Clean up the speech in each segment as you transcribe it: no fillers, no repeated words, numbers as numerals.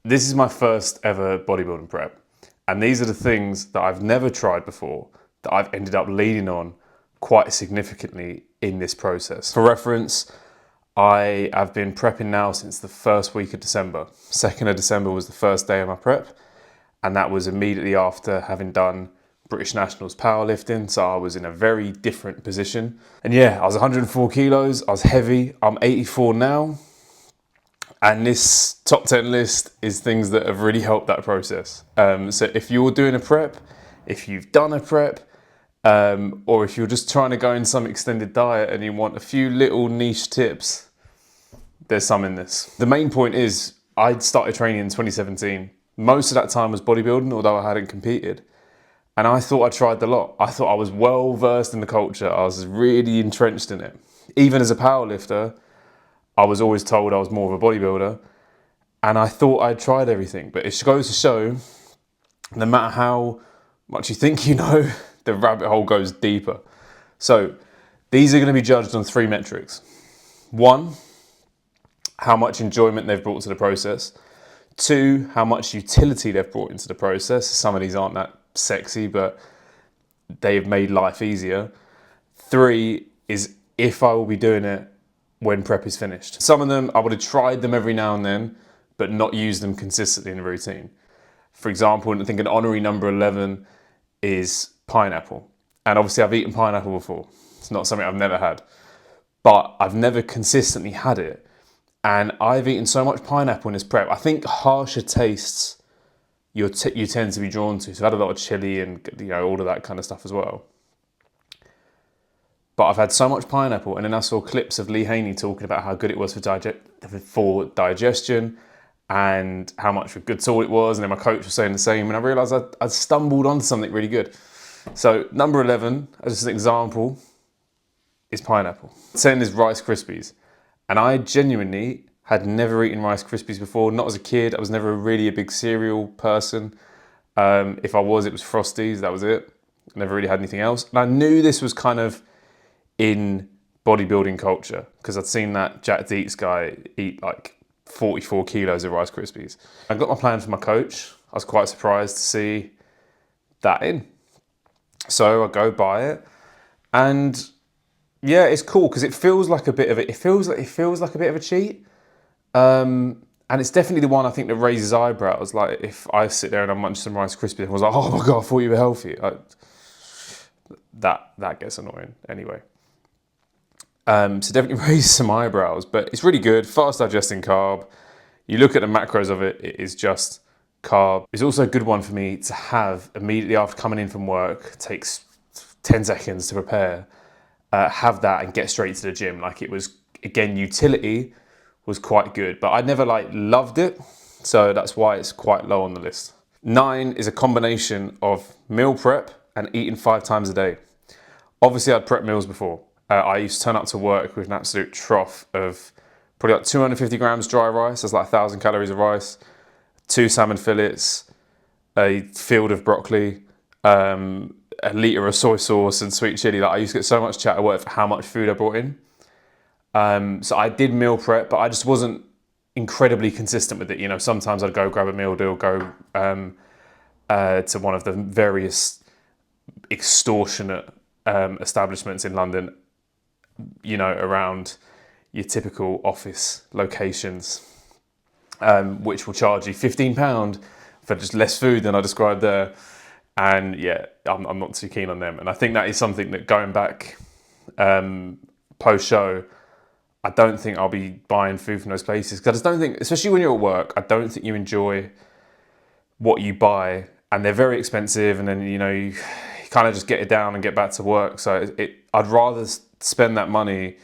This is my first ever bodybuilding prep. And these are the things that I've never tried before that I've ended up leaning on quite significantly in this process. For reference, I have been prepping now since the first week of December. 2nd of December was the first day of my prep. And that was immediately after having done British Nationals powerlifting. So I was in a very different position. And yeah, I was 104 kilos, I was heavy. I'm 84 now. And this top 10 list is things that have really helped that process. So if you're doing a prep, if you've done a prep, or if you're just trying to go in some extended diet and you want a few little niche tips, there's some in this. The main point is I started training in 2017. Most of that time was bodybuilding, although I hadn't competed. And I thought I tried a lot. I thought I was well versed in the culture. I was really entrenched in it. Even as a powerlifter, I was always told I was more of a bodybuilder, and I thought I'd tried everything. But it goes to show, no matter how much you think you know, the rabbit hole goes deeper. So these are going to be judged on 3 metrics. 1, how much enjoyment they've brought to the process. 2, how much utility they've brought into the process. Some of these aren't that sexy, but they've made life easier. 3 is if I will be doing it when prep is finished. Some of them, I would have tried them every now and then, but not used them consistently in a routine. For example, I think an honorary number 11 is pineapple. And obviously I've eaten pineapple before. It's not something I've never had, but I've never consistently had it. And I've eaten so much pineapple in this prep. I think harsher tastes you tend to be drawn to. So I've had a lot of chili and all of that kind of stuff as well. But I've had so much pineapple, and then I saw clips of Lee Haney talking about how good it was for digestion and how much of a good tool it was, and then my coach was saying the same, and I realised I'd stumbled onto something really good. So number 11, as an example, is pineapple. 10 is Rice Krispies, and I genuinely had never eaten Rice Krispies before. Not as a kid, I was never really a big cereal person. If I was, it was Frosties, that was it. I never really had anything else. And I knew this was kind of in bodybuilding culture because I'd seen that Jack Dietz guy eat like 44 kilos of Rice Krispies. I got my plan from my coach. I was quite surprised to see that in. So I go buy it, and yeah, it's cool because it feels like a bit of a cheat. And it's definitely the one I think that raises eyebrows. Like if I sit there and I munch some Rice Krispies and I was like, oh my God, I thought you were healthy. That gets annoying anyway. So definitely raises some eyebrows, but it's really good, fast digesting carb. You look at the macros of it, it is just carb. It's also a good one for me to have immediately after coming in from work. It takes 10 seconds to prepare, have that and get straight to the gym. Like it was, again, utility was quite good, but I never loved it. So that's why it's quite low on the list. 9 is a combination of meal prep and eating 5 times a day. Obviously I'd prep meals before. I used to turn up to work with an absolute trough of probably like 250 grams dry rice. That's like 1,000 calories of rice, 2 salmon fillets, a field of broccoli, a litre of soy sauce and sweet chili. Like I used to get so much chat at work for how much food I brought in. So I did meal prep, but I just wasn't incredibly consistent with it. Sometimes I'd go grab a meal deal, go to one of the various extortionate establishments in London, around your typical office locations, which will charge you £15 for just less food than I described there. And yeah, I'm not too keen on them. And I think that is something that going back post-show, I don't think I'll be buying food from those places. Because I just don't think, especially when you're at work, I don't think you enjoy what you buy. And they're very expensive. And then, you kind of just get it down and get back to work. So I'd rather spend that money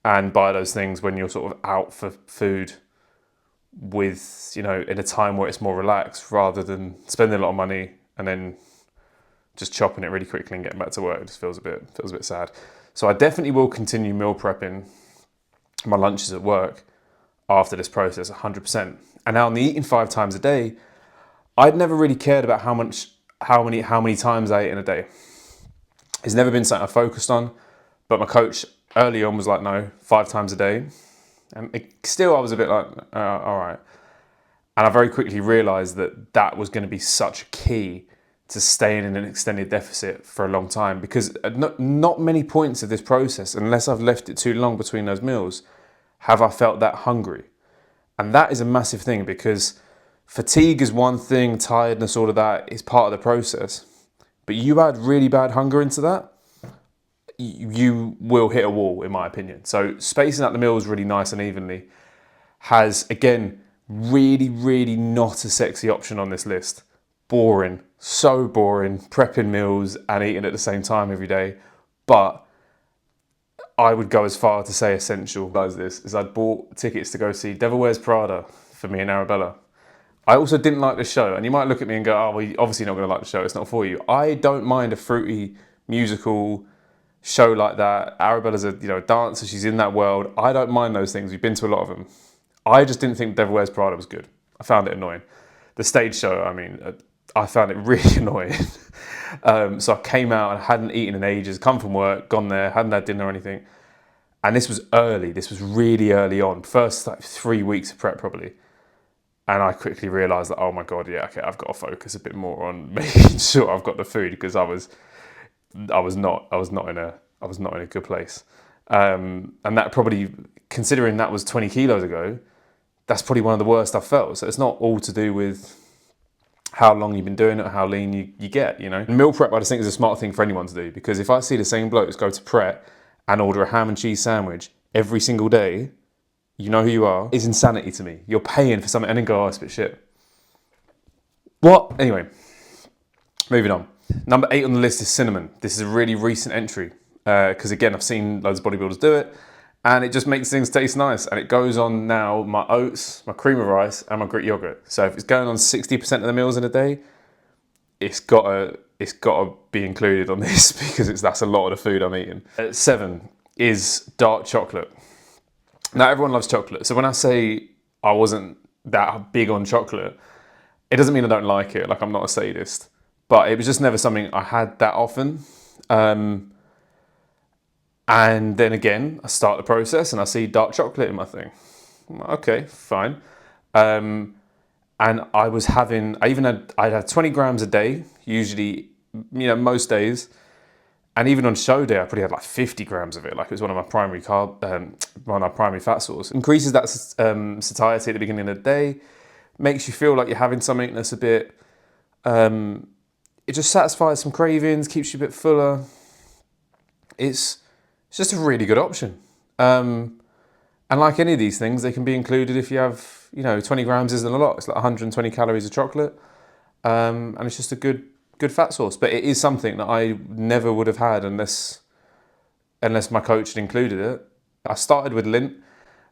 and buy those things when you're sort of out for food with, in a time where it's more relaxed, rather than spending a lot of money and then just chopping it really quickly and getting back to work. It just feels a bit sad. So I definitely will continue meal prepping my lunches at work after this process, 100%. And now on the eating 5 times a day, I'd never really cared about how many times I ate in a day. It's never been something I focused on, but my coach early on was like, no, 5 times a day. And still I was a bit like, all right. And I very quickly realized that that was going to be such a key to staying in an extended deficit for a long time, because not many points of this process, unless I've left it too long between those meals, have I felt that hungry. And that is a massive thing, because fatigue is one thing, tiredness, all of that is part of the process. But you add really bad hunger into that, you will hit a wall, in my opinion. So spacing out the meals really nice and evenly has, again, really not a sexy option on this list. Boring, so boring, prepping meals and eating at the same time every day. But I would go as far to say essential. Does this is I'd bought tickets to go see Devil Wears Prada for me and Arabella. I also didn't like the show, and you might look at me and go, oh, well, you're obviously not going to like the show, it's not for you. I don't mind a fruity musical show like that. Arabella's a dancer, she's in that world. I don't mind those things, we've been to a lot of them. I just didn't think Devil Wears Prada was good. I found it annoying. The stage show, I mean, I found it really annoying. So I came out and hadn't eaten in ages, come from work, gone there, hadn't had dinner or anything. And this was early, this was really early on, first like 3 weeks of prep probably. And I quickly realised that, oh my God, yeah, okay, I've got to focus a bit more on making sure I've got the food, because I was not in a good place. And that probably, considering that was 20 kilos ago, that's probably one of the worst I've felt. So it's not all to do with how long you've been doing it or how lean you get, And meal prep, I just think, is a smart thing for anyone to do, because if I see the same blokes go to prep and order a ham and cheese sandwich every single day, you know who you are, is insanity to me. You're paying for something and then go, oh, it's a bit shit. What? Anyway, moving on. Number 8 on the list is cinnamon. This is a really recent entry, because again, I've seen loads of bodybuilders do it, and it just makes things taste nice. And it goes on now my oats, my cream of rice, and my Greek yogurt. So if it's going on 60% of the meals in a day, it's got to be included on this, because that's a lot of the food I'm eating. 7 is dark chocolate. Now, everyone loves chocolate. So when I say I wasn't that big on chocolate, it doesn't mean I don't like it. Like, I'm not a sadist. But it was just never something I had that often. And then again, I start the process and I see dark chocolate in my thing. Okay, fine. And I'd have 20 grams a day, usually, most days. And even on show day, I probably had like 50 grams of it. Like, it was one of my primary fat sources. Increases that satiety at the beginning of the day, makes you feel like you're having something that's a bit, it just satisfies some cravings, keeps you a bit fuller. It's just a really good option. And like any of these things, they can be included if you have, 20 grams isn't a lot. It's like 120 calories of chocolate. And it's just a good fat source. But it is something that I never would have had unless my coach had included it. I started with Lindt,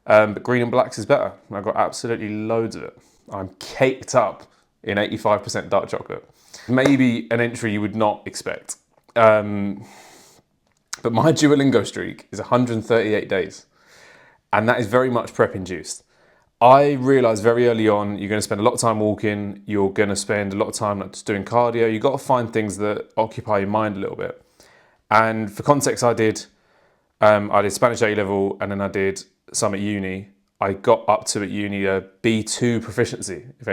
but green and blacks is better. I got absolutely loads of it. I'm caked up in 85% dark chocolate. Maybe an entry you would not expect. But my Duolingo streak is 138 days. And that is very much prep induced. I realised very early on, you're going to spend a lot of time walking, you're going to spend a lot of time just doing cardio. You've got to find things that occupy your mind a little bit. And for context, I did Spanish A-level, and then I did some at uni. I got up to, at uni, a B2 proficiency, if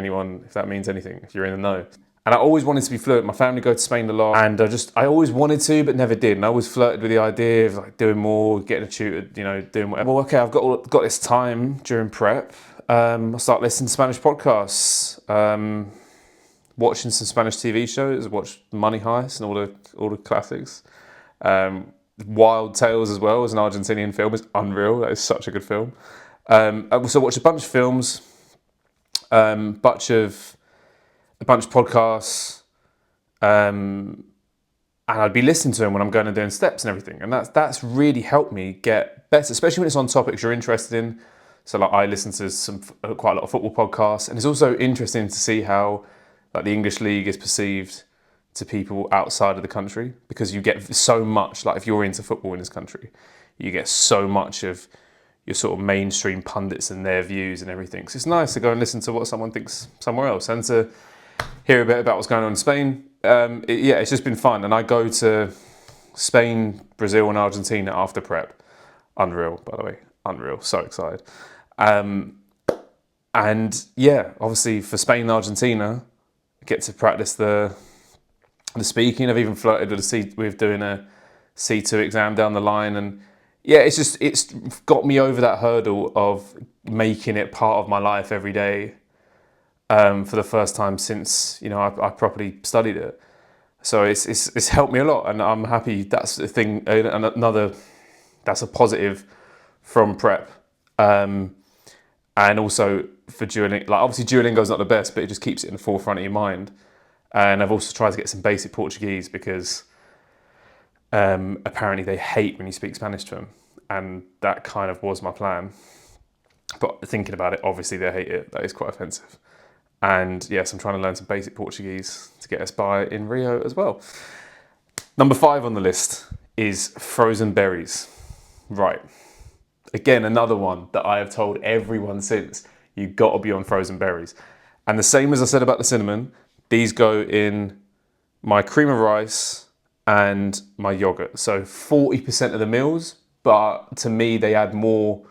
that means anything, if you're in the know. And I always wanted to be fluent. My family go to Spain a lot, and I always wanted to, but never did. And I always flirted with the idea of like doing more, getting a tutor, doing whatever. Well, okay, I've got this time during prep. I'll start listening to Spanish podcasts, watching some Spanish TV shows, watch Money Heist and all the classics. Wild Tales as well, as an Argentinian film, is unreal. That is such a good film. I also watched a bunch of films, a bunch of podcasts, and I'd be listening to them when I'm going and doing steps and everything. And that's really helped me get better, especially when it's on topics you're interested in. So like, I listen to quite a lot of football podcasts, and it's also interesting to see how like the English league is perceived to people outside of the country, because you get so much, like if you're into football in this country, you get so much of your sort of mainstream pundits and their views and everything. So it's nice to go and listen to what someone thinks somewhere else, and to hear a bit about what's going on in Spain. It's just been fun. And I go to Spain, Brazil and Argentina after prep. Unreal, by the way. Unreal. So excited. And yeah, obviously for Spain and Argentina, I get to practice the speaking. I've even flirted with doing a C2 exam down the line, and yeah, it's got me over that hurdle of making it part of my life every day, for the first time since I properly studied it. So it's helped me a lot, and I'm happy. That's the thing, and that's a positive from prep, and also for Duolingo. Like obviously Duolingo's not the best, but it just keeps it in the forefront of your mind. And I've also tried to get some basic Portuguese because apparently they hate when you speak Spanish to them, and that kind of was my plan. But thinking about it, obviously they hate it. That is quite offensive. And yes, I'm trying to learn some basic Portuguese to get us by in Rio as well. Number 5 on the list is frozen berries. Right. Again, another one that I have told everyone since, you've got to be on frozen berries. And the same as I said about the cinnamon, these go in my cream of rice and my yogurt. So 40% of the meals, but to me, they add more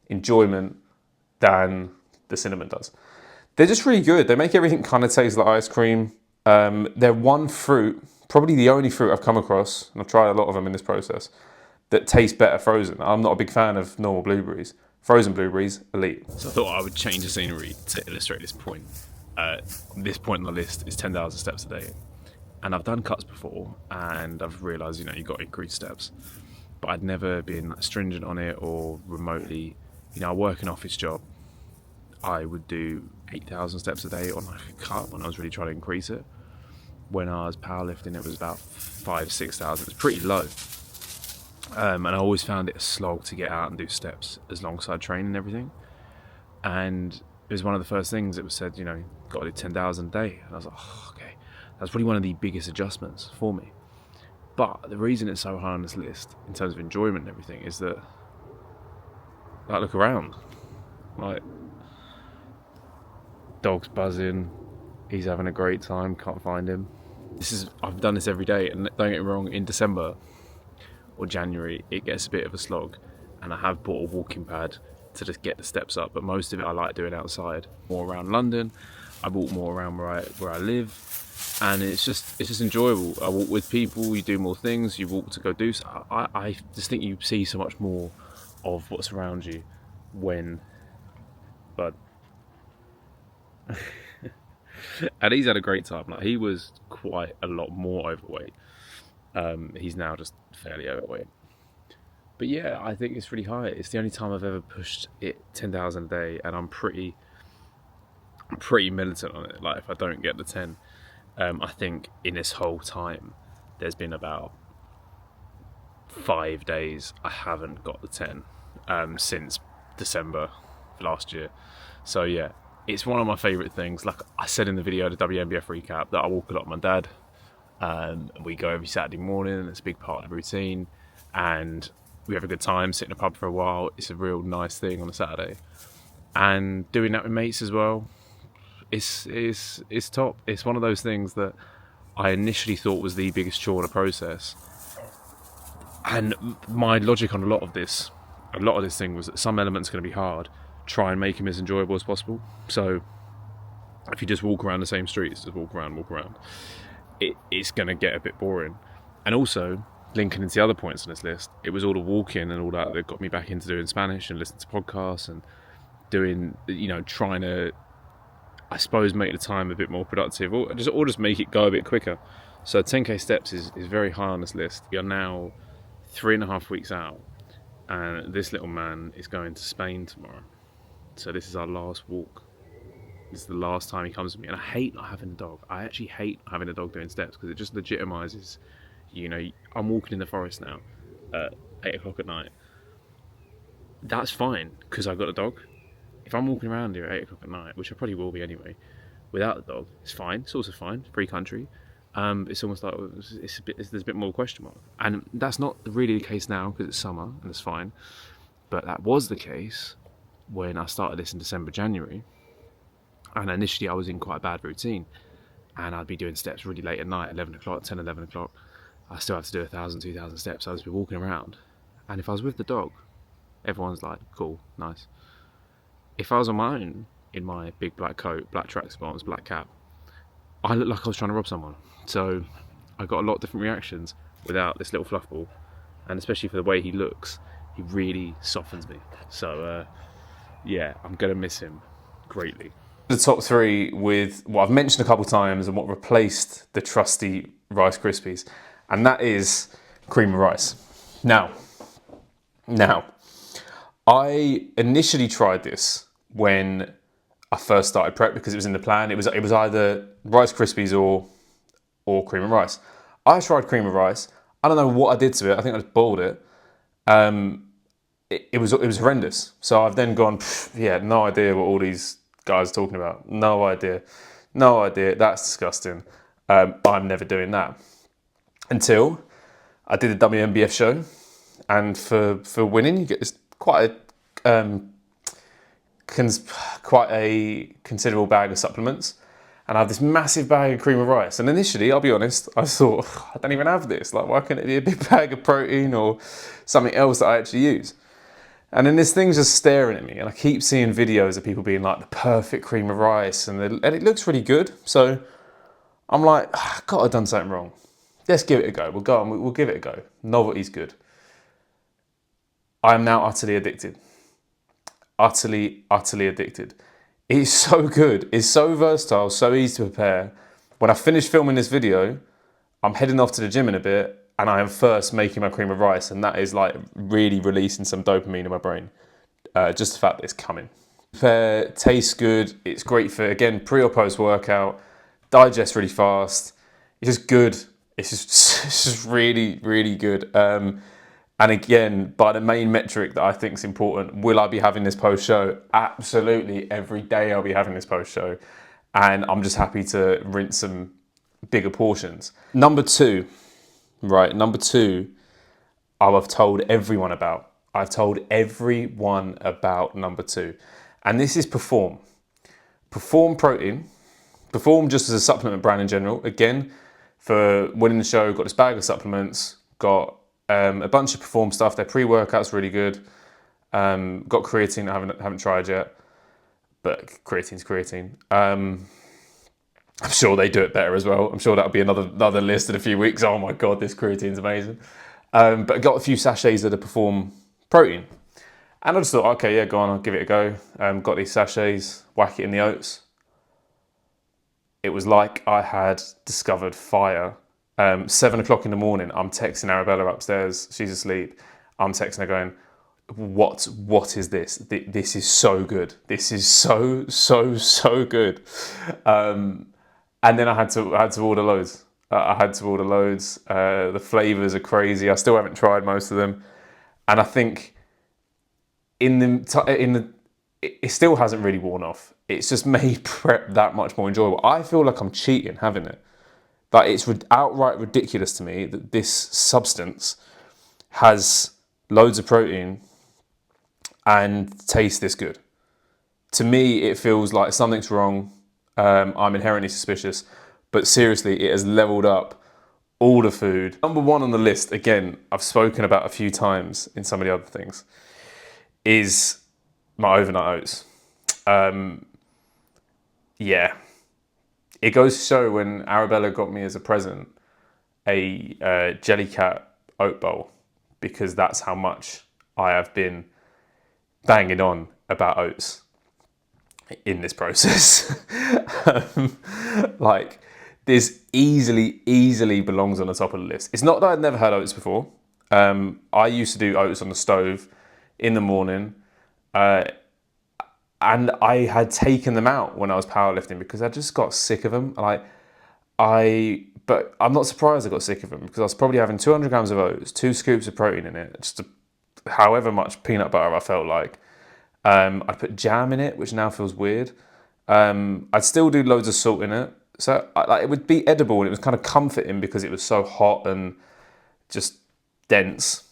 enjoyment than the cinnamon does. They're just really good. They make everything kind of taste like ice cream. They're one fruit, probably the only fruit I've come across, and I've tried a lot of them in this process, that taste better frozen. I'm not a big fan of normal blueberries. Frozen blueberries, elite. So I thought I would change the scenery to illustrate this point. This point on the list is 10,000 steps a day. And I've done cuts before, and I've realised, you've got to increase steps. But I'd never been stringent on it or remotely. I work an office job. I would do 8,000 steps a day on like a cut when I was really trying to increase it. When I was powerlifting, it was about 5,000-6,000. It's pretty low. And I always found it a slog to get out and do steps as long as I train and everything. And it was one of the first things that was said, got to do 10,000 a day. And I was like, oh, okay. That's probably one of the biggest adjustments for me. But the reason it's so high on this list, in terms of enjoyment and everything, is that, like, look around. Like, dog's buzzing, he's having a great time, can't find him. I've done this every day, and don't get me wrong, in December or January, it gets a bit of a slog, and I have bought a walking pad to just get the steps up, but most of it I like doing outside, more around London. I walk more around where I live, and it's just enjoyable. I walk with people, you do more things, you walk to go do so. I just think you see so much more of what's around you when, but and he's had a great time. Like, he was quite a lot more overweight. He's now just fairly overweight. But yeah, I think it's really high. It's the only time I've ever pushed it 10,000 a day, and I'm pretty militant on it. Like, if I don't get the 10, I think in this whole time, there's been about 5 days I haven't got the 10 since December last year. So yeah, it's one of my favourite things. Like I said in the video, the WNBF recap, that I walk a lot with my dad. We go every Saturday morning, and it's a big part of the routine. And we have a good time, sit in a pub for a while. It's a real nice thing on a Saturday. And doing that with mates as well, it's top. It's one of those things that I initially thought was the biggest chore in the process. And my logic on a lot of this thing was that some elements are going to be hard. Try and make them as enjoyable as possible. So if you just walk around the same streets, just walk around, it's going to get a bit boring. And also, linking into the other points on this list, it was all the walking and all that got me back into doing Spanish and listening to podcasts and doing, trying to, I suppose, make the time a bit more productive, or just make it go a bit quicker. So 10k steps is very high on this list. We are now 3.5 weeks out, and this little man is going to Spain tomorrow. So this is our last walk. This is the last time he comes with me. And I hate not having a dog. I actually hate having a dog doing steps, because it just legitimizes, I'm walking in the forest now at 8 o'clock at night. That's fine, because I've got a dog. If I'm walking around here at 8 o'clock at night, which I probably will be anyway, without the dog, it's fine. It's also fine. Free country. It's almost like there's a bit more question mark. And that's not really the case now, because it's summer and it's fine. But that was the case when I started this in December, January. And initially I was in quite a bad routine, and I'd be doing steps really late at night, 11 o'clock, 10, 11 o'clock. I still have to do 1,000, 2,000 steps. I was walking around, and if I was with the dog, everyone's like, cool, nice. If I was on my own, in my big black coat, black tracksuit bottoms, black cap, I looked like I was trying to rob someone. So I got a lot of different reactions without this little fluff ball, and especially for the way he looks, he really softens me. So yeah, I'm gonna miss him greatly. The top three with what I've mentioned a couple of times and what replaced the trusty Rice Krispies, and that is cream of rice. Now, I initially tried this when I first started prep because it was in the plan. It was either Rice Krispies or cream of rice. I tried cream of rice. I don't know what I did to it. I think I just boiled it. It was horrendous. So I've then gone, yeah, no idea what all these guys are talking about. No idea. That's disgusting. I'm never doing that. Until I did a WMBF show, and for winning, you get this quite a considerable bag of supplements, and I have this massive bag of cream of rice. And initially, I'll be honest, I thought, I don't even have this. Like, why can't it be a big bag of protein or something else that I actually use? And then this thing's just staring at me, and I keep seeing videos of people being like the perfect cream of rice, and it looks really good. So I'm like, I gotta have done something wrong. Let's give it a go. We'll go on. We'll give it a go. Novelty's good. I am now utterly addicted. Utterly addicted. It's so good. It's so versatile, so easy to prepare. When I finish filming this video, I'm heading off to the gym in a bit, and I am first making my cream of rice, and that is like really releasing some dopamine in my brain. Just the fact that it's coming. Prepare, tastes good. It's great for, again, pre or post workout. Digests really fast. It's just good. It's just really, really good. And again, by the main metric that I think is important, will I be having this post-show? Absolutely, every day I'll be having this post-show. And I'm just happy to rinse some bigger portions. Number two, I've told everyone about. I've told everyone about number two. And this is Perform. Perform Protein. Perform just as a supplement brand in general. Again, for winning the show, got this bag of supplements, got a bunch of Perform stuff. Their pre-workout's really good. Got creatine I haven't tried yet, but creatine's creatine. I'm sure they do it better as well. I'm sure that'll be another list in a few weeks. Oh my God, this creatine's amazing. But I got a few sachets of the Perform Protein. And I just thought, okay, yeah, go on, I'll give it a go. Got these sachets, whack it in the oats. It was like I had discovered fire. 7 o'clock in the morning, I'm texting Arabella upstairs. She's asleep. I'm texting her going, what is this? This is so good. This is so good. And then I had to order loads. The flavors are crazy. I still haven't tried most of them. And I think it still hasn't really worn off. It's just made prep that much more enjoyable. I feel like I'm cheating having it. Like, it's outright ridiculous to me that this substance has loads of protein and tastes this good. To me, it feels like something's wrong. I'm inherently suspicious, but seriously, it has leveled up all the food. Number one on the list, again, I've spoken about a few times in some of the other things, is my overnight oats. Yeah. It goes to show when Arabella got me as a present a Jellycat oat bowl, because that's how much I have been banging on about oats in this process. Like, this easily belongs on the top of the list. It's not that I'd never had oats before. I used to do oats on the stove in the morning. And I had taken them out when I was powerlifting because I just got sick of them. But I'm not surprised I got sick of them, because I was probably having 200 grams of oats, 2 scoops of protein in it, just however much peanut butter I felt like. I'd put jam in it, which now feels weird. I'd still do loads of salt in it. So it would be edible, and it was kind of comforting because it was so hot and just dense.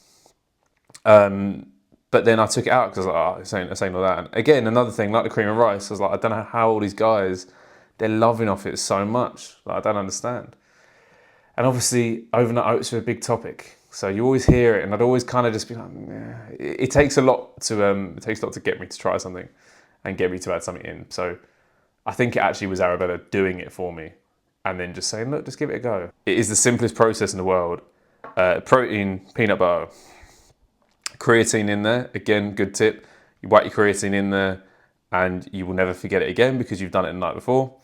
But then I took it out because I was like, this ain't all that. And again, another thing, like the cream of rice, I was like, I don't know how all these guys, they're loving off it so much. Like, I don't understand. And obviously, overnight oats are a big topic. So you always hear it, and I'd always kind of just be like, yeah. It takes a lot to get me to try something. and get me to add something in. So I think it actually was Arabella doing it for me and then just saying, look, just give it a go. It is the simplest process in the world. Protein, peanut butter, creatine in there. Again, good tip. You whack your creatine in there and you will never forget it again because you've done it the night before.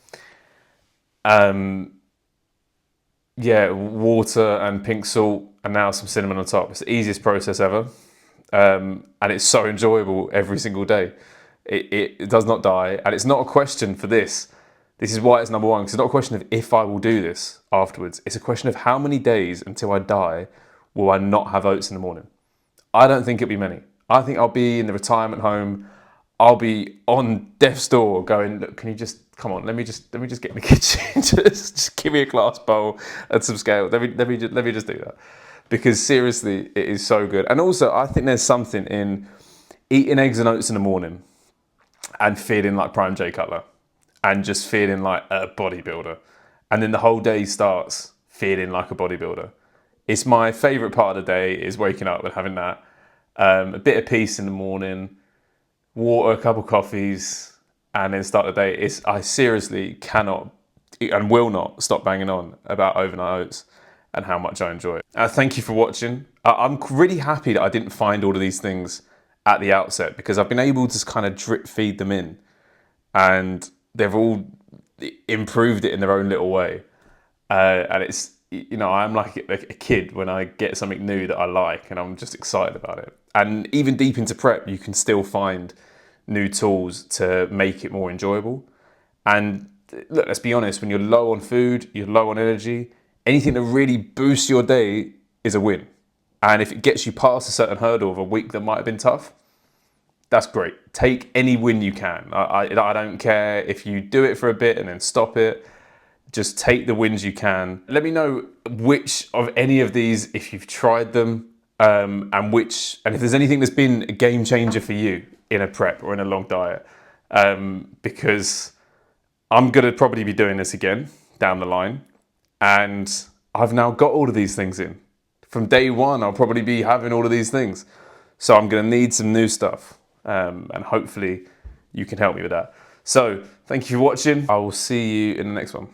Yeah, water and pink salt and now some cinnamon on top. It's the easiest process ever. And it's so enjoyable every single day. It does not die. And it's not a question for this. This is why it's number one, because it's not a question of if I will do this afterwards. It's a question of how many days until I die will I not have oats in the morning. I don't think it'll be many. I think I'll be in the retirement home. I'll be on death's door going, look, can you just, come on, let me just get in the kitchen. just give me a glass bowl and some scales. Let me just do that. Because seriously, it is so good. And also, I think there's something in eating eggs and oats in the morning and feeling like Prime J Cutler and just feeling like a bodybuilder. And then the whole day starts feeling like a bodybuilder. It's my favourite part of the day is waking up and having that. A bit of peace in the morning, water, a couple of coffees, and then start the day. I seriously cannot and will not stop banging on about overnight oats and how much I enjoy it. Thank you for watching. I'm really happy that I didn't find all of these things at the outset because I've been able to kind of drip feed them in and they've all improved it in their own little way. And it's, you know, I'm like a kid when I get something new that I like and I'm just excited about it. And even deep into prep, you can still find new tools to make it more enjoyable. And look, let's be honest, when you're low on food, you're low on energy, anything that really boosts your day is a win. And if it gets you past a certain hurdle of a week that might have been tough, that's great. Take any win you can. I don't care if you do it for a bit and then stop it. Just take the wins you can. Let me know which of any of these, if you've tried them, and if there's anything that's been a game changer for you in a prep or in a long diet, because I'm gonna probably be doing this again down the line, and I've now got all of these things in. From day one, I'll probably be having all of these things. So I'm gonna need some new stuff, and hopefully you can help me with that. So thank you for watching. I will see you in the next one.